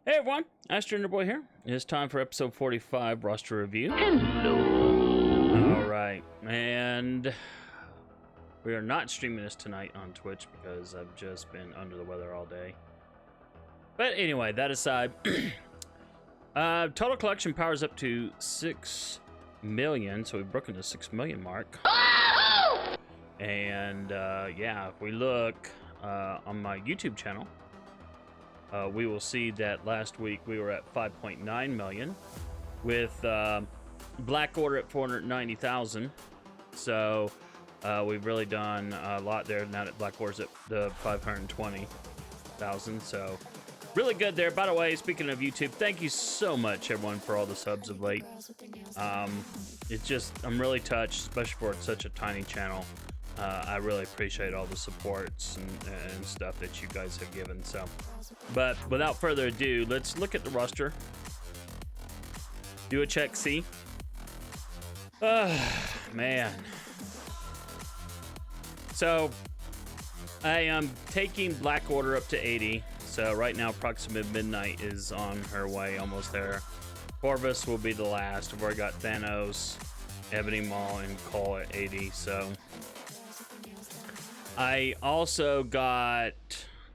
Hey everyone, AstroNerdBoy here. It's time for episode 45 roster review. Hello. Alright, and we are not streaming this tonight on Twitch because I've just been under the weather all day. But anyway, that aside, total collection powers up to 6 million, so we've broken the 6 million mark. And yeah, if we look on my YouTube channel, we will see that last week we were at 5.9 million with Black Order at 490,000. So we've really done a lot there now that Black Order's at the 520,000. So really good there. By the way, speaking of YouTube, thank you so much everyone for all the subs of late. It's just, I'm really touched, especially for such a tiny channel. I really appreciate all the supports and stuff that you guys have given. So, but without further ado, let's look at the roster. Do a check, see. Man. So, I am taking Black Order up to 80. So right now, Proxima Midnight is on her way, almost there. Corvus will be the last. I've already got Thanos, Ebony Maw, and Cole at 80. So. I also got,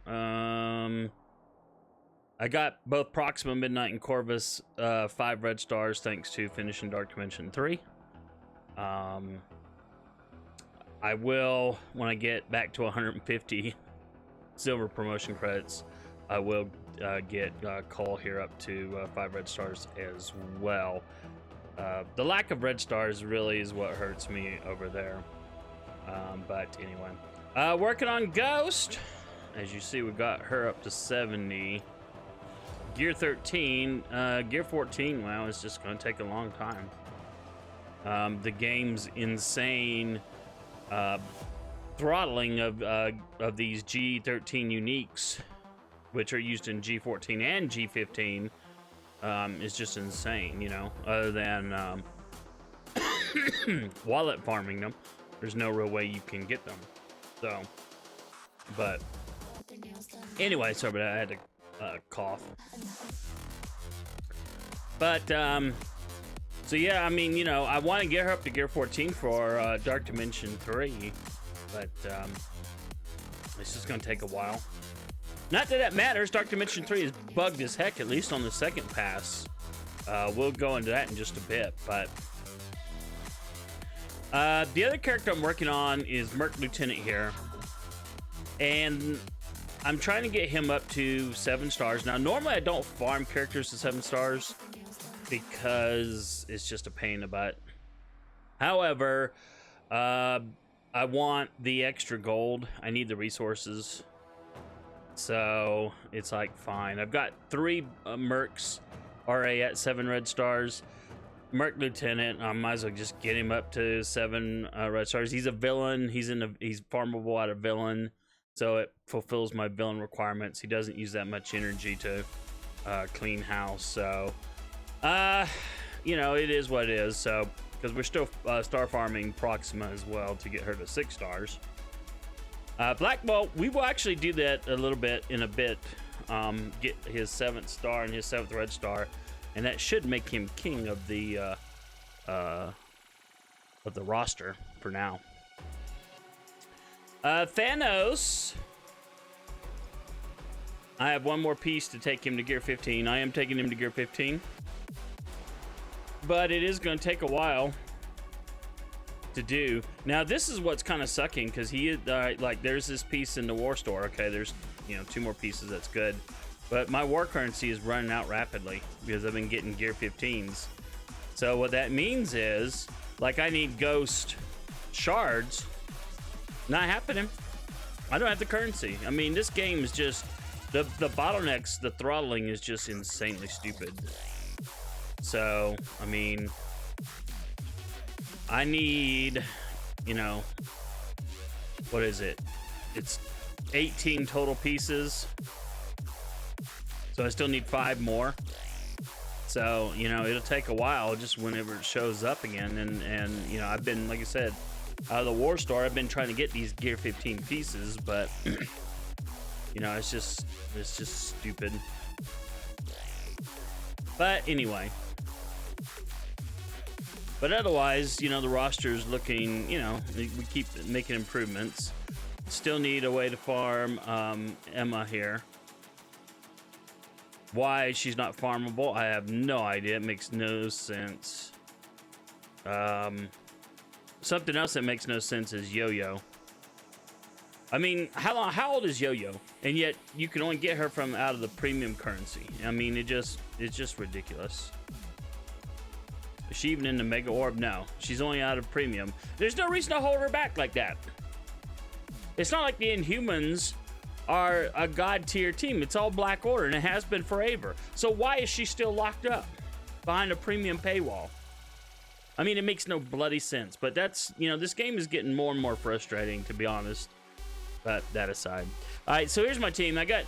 I got both Proxima Midnight and Corvus 5 red stars thanks to finishing Dark Dimension 3. I will, when I get back to 150 silver promotion credits, I will get Cole here up to 5 red stars as well. The lack of red stars really is what hurts me over there. But anyway. Working on Ghost. As you see, we got her up to 70. Gear 13. Gear 14, well, it's just going to take a long time. The game's insane throttling of these G13 uniques, which are used in G14 and G15, is just insane, you know. Other than wallet farming them, there's no real way you can get them. So, but anyway, sorry, but I had to cough. But so yeah, I mean, you know, I want to get her up to Gear 14 for Dark Dimension 3, but it's just gonna take a while. Not that that matters. Dark Dimension 3 is bugged as heck, at least on the second pass. We'll go into that in just a bit, but. The other character I'm working on is Merc Lieutenant here, and I'm trying to get him up to 7 stars. Now, normally I don't farm characters to 7 stars because it's just a pain in the butt. However, I want the extra gold. I need the resources. So it's like, fine. I've got 3 Mercs RA at 7 red stars. Merc Lieutenant, I might as well just get him up to 7 red stars. He's a villain. He's farmable out of villain, so it fulfills my villain requirements. He doesn't use that much energy to clean house, so you know, it is what it is. So because we're still star farming Proxima as well to get her to 6 stars. Black Bolt, we will actually do that a little bit in a bit. Get his 7th star and his 7th red star. And that should make him king of the roster for now. Thanos. I have one more piece to take him to Gear 15. I am taking him to Gear 15. But it is going to take a while to do. Now, this is what's kind of sucking, because he like, there's this piece in the war store. Okay, there's, you know, 2 more pieces. That's good. But my war currency is running out rapidly because I've been getting Gear 15s. So what that means is, like, I need Ghost shards. Not happening. I don't have the currency. I mean, this game is just, the bottlenecks, the throttling is just insanely stupid. So, I mean, I need, you know, what is it? It's 18 total pieces. So I still need 5 more. So, you know, it'll take a while just whenever it shows up again. And you know, I've been, like I said, out of the war store, I've been trying to get these Gear 15 pieces, but you know, it's just stupid. But anyway. But otherwise, you know, the roster is looking, you know, we keep making improvements. Still need a way to farm Emma here. Why she's not farmable, I have no idea. It makes no sense. Something else that makes no sense is Yo-Yo. I mean, how old is Yo-Yo? And yet you can only get her from out of the premium currency. I mean, it's just ridiculous. Is she even in the Mega Orb? No, she's only out of premium. There's no reason to hold her back like that. It's not like the Inhumans are a god tier team. It's all Black Order, and it has been forever. So why is she still locked up behind a premium paywall? I mean, it makes no bloody sense. But that's, you know, this game is getting more and more frustrating, to be honest. But that aside. All right, so here's my team. I got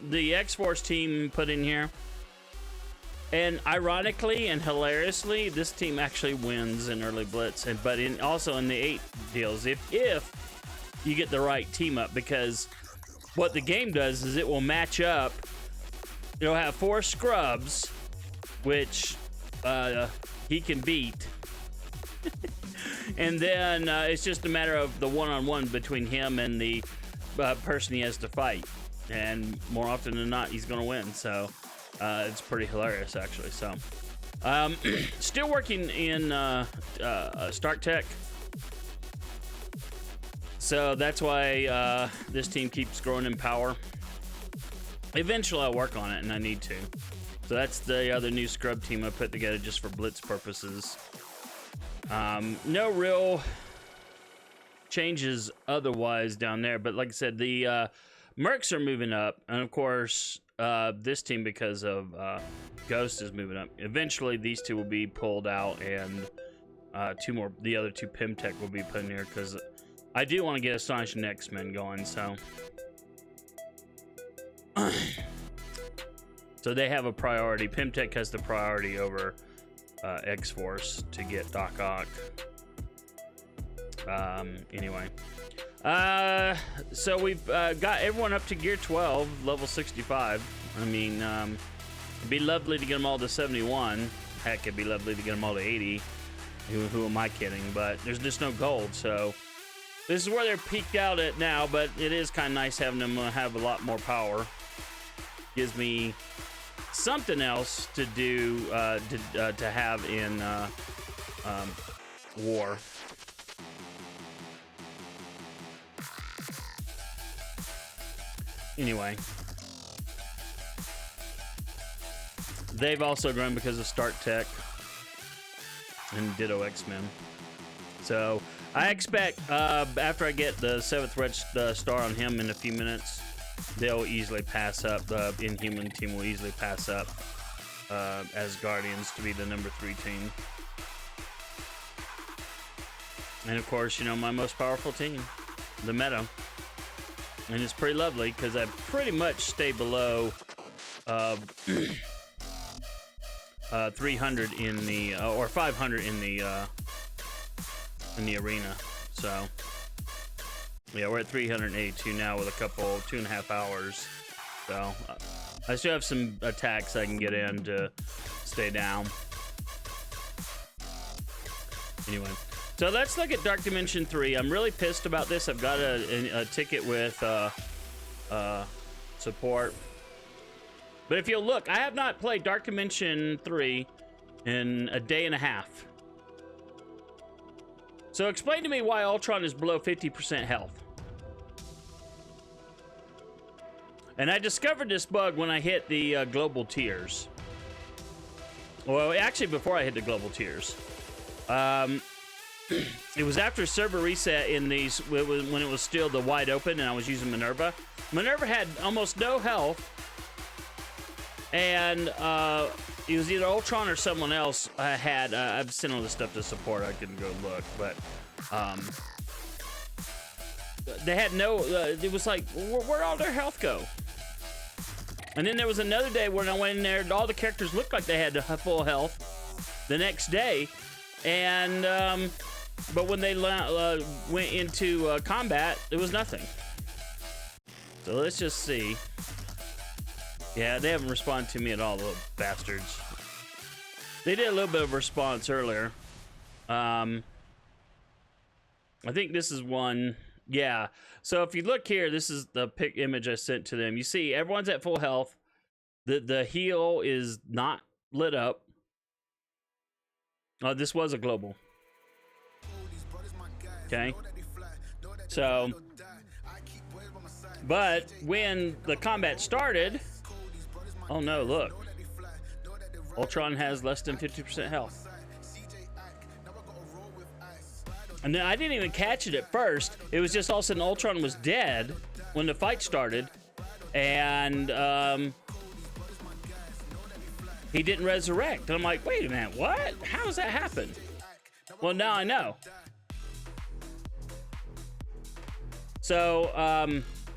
the X-Force team put in here. And ironically and hilariously, this team actually wins in early blitz, but also in the 8 deals if you get the right team up, because what the game does is it will match up. It'll have 4 scrubs, which he can beat, and then it's just a matter of the one-on-one between him and the person he has to fight, and more often than not, he's gonna win. So. It's pretty hilarious, actually. So, still working in Stark Tech. So that's why this team keeps growing in power. Eventually, I'll work on it, and I need to. So that's the other new scrub team I put together just for blitz purposes. No real changes otherwise down there, but like I said, the Mercs are moving up, and of course. This team, because of Ghost, is moving up. Eventually, these two will be pulled out, and the other two Pimtech will be put in here, because I do want to get Astonishing X-Men going, so. So they have a priority. Pimtech has the priority over X-Force to get Doc Ock. Anyway. So we've got everyone up to gear 12, level 65. I mean, it'd be lovely to get them all to 71. Heck, it'd be lovely to get them all to 80. Who am I kidding? But there's just no gold, so this is where they're peaked out at now. But it is kind of nice having them have a lot more power. Gives me something else to do to have in war. Anyway, they've also grown because of Stark Tech and Ditto X-Men. So I expect after I get the 7th red star on him in a few minutes, they'll easily pass up. The Inhuman team will easily pass up as Guardians to be the number 3 team. And of course, you know, my most powerful team, the Meta. And it's pretty lovely because I pretty much stay below 300 in the or 500 in the arena. So yeah, we're at 382 now with a couple 2.5 hours. So I still have some attacks I can get in to stay down. Anyway. So let's look at Dark Dimension 3. I'm really pissed about this. I've got a ticket with support. But if you'll look, I have not played Dark Dimension 3 in a day and a half. So explain to me why Ultron is below 50% health. And I discovered this bug when I hit the global tiers. Well, actually before I hit the global tiers. It was after server reset in these, when it was still the wide open and I was using Minerva. Minerva had almost no health, and it was either Ultron or someone else had, I've sent all this stuff to support, I couldn't go look, but they had no, it was like, where'd all their health go? And then there was another day when I went in there, all the characters looked like they had full health the next day, and but when they went into combat, it was nothing. So let's just see. Yeah, they haven't responded to me at all, little bastards. They did a little bit of response earlier. I think this is one. Yeah. So if you look here, this is the pic image I sent to them. You see, everyone's at full health. The heal is not lit up. Oh, this was a global. Okay. So, but when the combat started, oh no, look. Ultron has less than 50% health. And then I didn't even catch it at first. It was just all of a sudden Ultron was dead when the fight started. And he didn't resurrect. And I'm like, wait a minute, what? How does that happen? Well, now I know. So,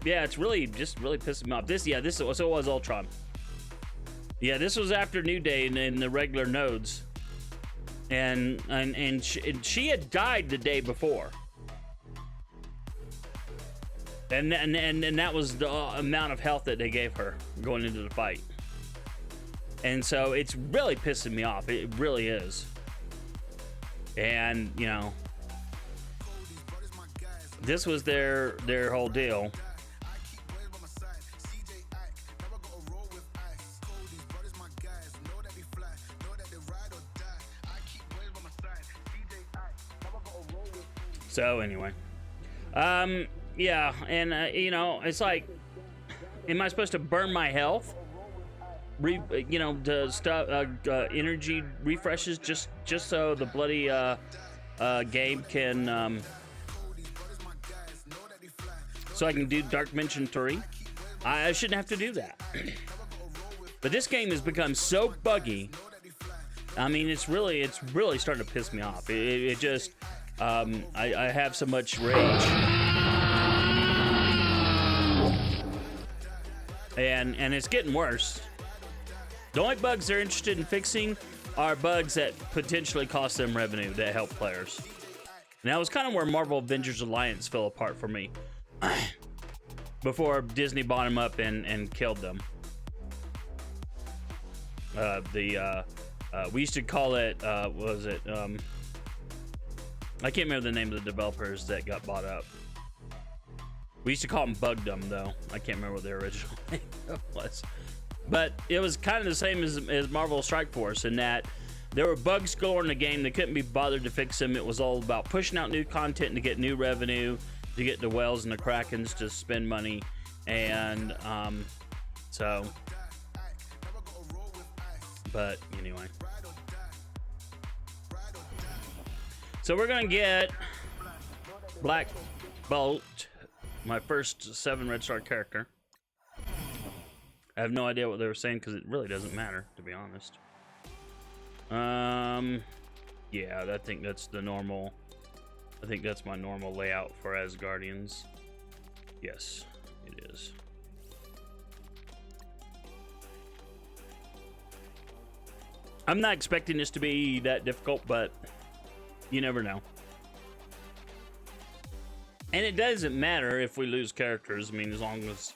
yeah, it's really pissing me off. This so it was Ultron. Yeah, this was after New Day in the regular nodes. And she had died the day before. And that was the amount of health that they gave her going into the fight. And so it's really pissing me off. It really is. And, you know, this was their whole deal. So anyway, yeah, and you know, it's like, am I supposed to burn my health? You know, the stuff, energy refreshes just so the bloody game can, so I can do Dark Dimension 3. I shouldn't have to do that. But this game has become so buggy. I mean, it's really starting to piss me off. It just. I have so much rage, and it's getting worse. The only bugs they're interested in fixing are bugs that potentially cost them revenue that help players. And that was kind of where Marvel Avengers Alliance fell apart for me before Disney bought them up and killed them. We used to call it what was it? I can't remember the name of the developers that got bought up. We used to call them Bugdom, though. I can't remember what their original name was. But it was kind of the same as Marvel Strike Force in that there were bugs galore in the game. They couldn't be bothered to fix them. It was all about pushing out new content to get new revenue, to get the whales and the krakens to spend money. And so, but anyway. So we're gonna get Black Bolt, my first 7 red star character. I have no idea what they were saying because it really doesn't matter, to be honest. Yeah, I think that's the normal. I think that's my normal layout for Asgardians. Yes, it is. I'm not expecting this to be that difficult, but you never know. And it doesn't matter if we lose characters. I mean, as long as,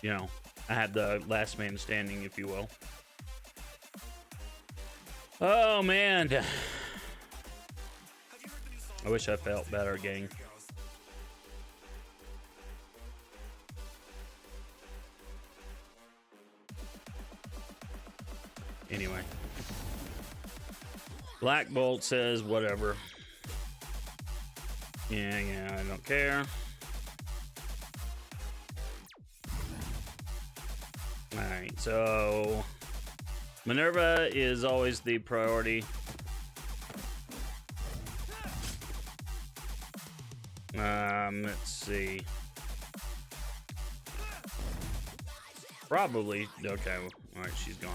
you know, I have the last man standing, if you will. Oh, man. I wish I felt better, gang. Anyway. Black Bolt says whatever. Yeah, I don't care. Alright, so Minerva is always the priority. Let's see. Probably. Okay, alright, she's gone.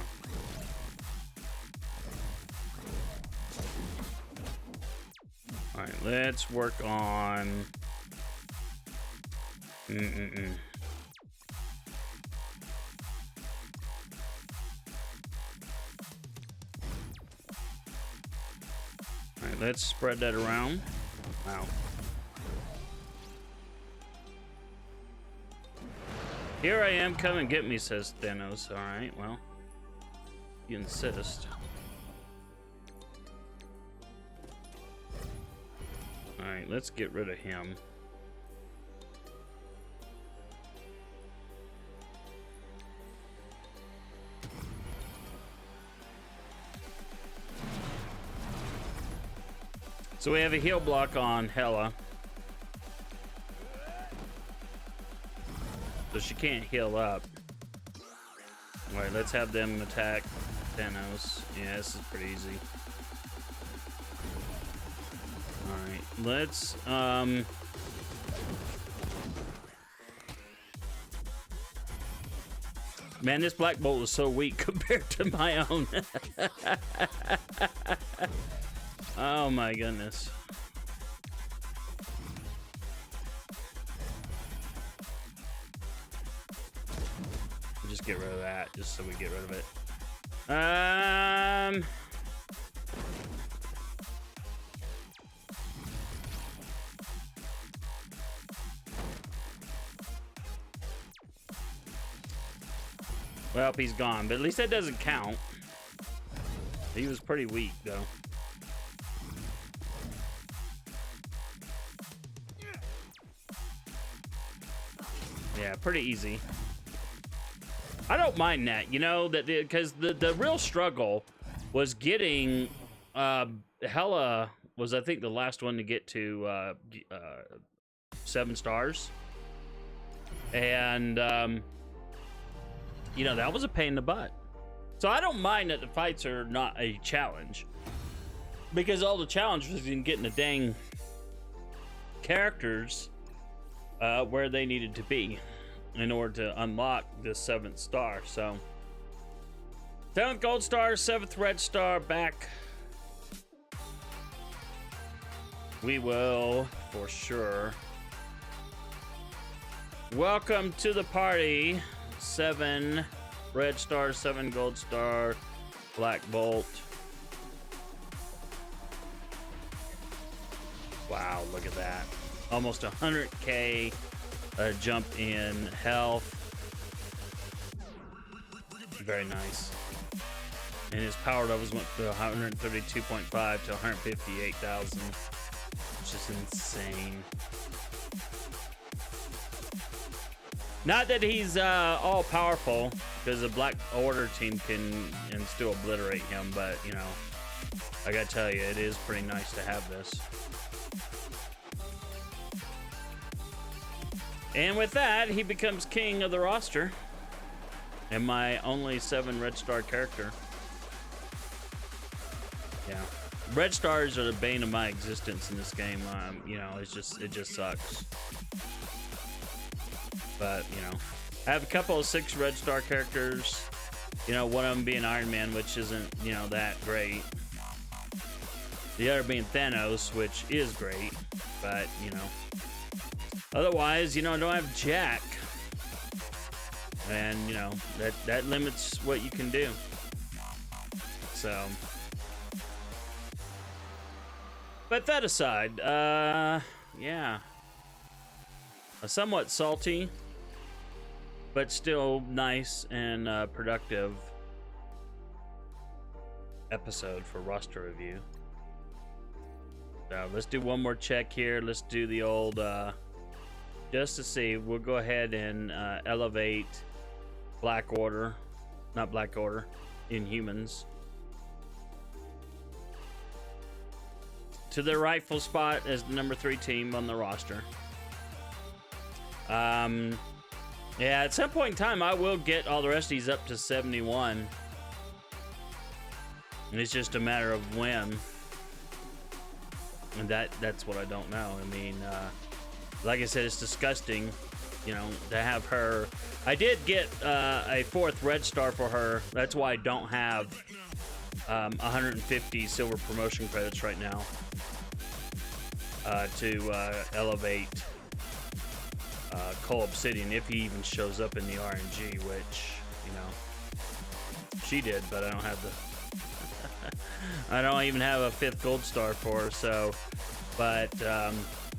All right, let's work on. All right, let's spread that around. Wow. Here I am, come and get me, says Thanos. All right, well, you insist. All right, let's get rid of him. So we have a heal block on Hela. So she can't heal up. All right, let's have them attack Thanos. Yeah, this is pretty easy. All right, let's man, this Black Bolt is so weak compared to my own. Oh my goodness. Just get rid of that, just so we get rid of it. Well, he's gone, but at least that doesn't count. He was pretty weak, though. Yeah, pretty easy. I don't mind that, you know, that because the real struggle was getting Hela was, I think, the last one to get to 7 stars, and you know, that was a pain in the butt. So I don't mind that the fights are not a challenge, because all the challenge was in getting the dang characters where they needed to be in order to unlock the 7th star. So 7th gold star, 7th red star back. We will for sure. Welcome to the party. 7 red star, 7 gold star, Black Bolt. Wow, look at that. Almost 100k jump in health. Very nice. And his power levels went from 132.5 to 158,000, which is insane. Not that he's all powerful, because the Black Order team can still obliterate him, but you know, I gotta tell you, it is pretty nice to have this. And with that, he becomes king of the roster, and my only 7 red star character. Yeah, red stars are the bane of my existence in this game. You know, it just sucks. But you know, I have a couple of 6 red star characters. You know, one of them being Iron Man, which isn't, you know, that great. The other being Thanos, which is great, but you know. Otherwise, you know, I don't have Jack, and you know that limits what you can do. So, but that aside, yeah, a somewhat salty, but still nice and productive episode for roster review. So let's do one more check here. Let's do the old. Just to see, we'll go ahead and elevate Black Order, not Black Order, Inhumans to their rightful spot as the number 3 team on the roster. Yeah, at some point in time, I will get all the rest of these up to 71. And it's just a matter of when. And that's what I don't know. I mean, like I said, it's disgusting, you know, to have her. I did get a 4th red star for her. That's why I don't have 150 silver promotion credits right now to elevate Cole Obsidian, if he even shows up in the RNG, which, you know, she did, but I don't have the I don't even have a 5th gold star for her. So, but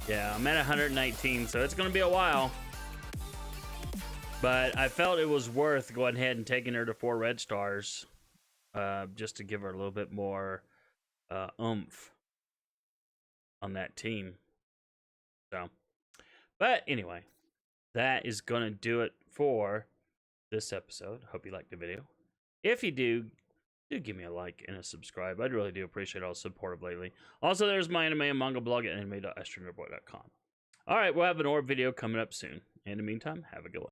yeah, I'm at 119, so it's gonna be a while. But I felt it was worth going ahead and taking her to 4 red stars, just to give her a little bit more oomph on that team. So, but anyway, that is going to do it for this episode. Hope you liked the video. If you do give me a like and a subscribe. I'd really do appreciate all the support of lately. Also, there's my anime and manga blog at anime.astronerdboy.com. All right, we'll have an orb video coming up soon. In the meantime, have a good one.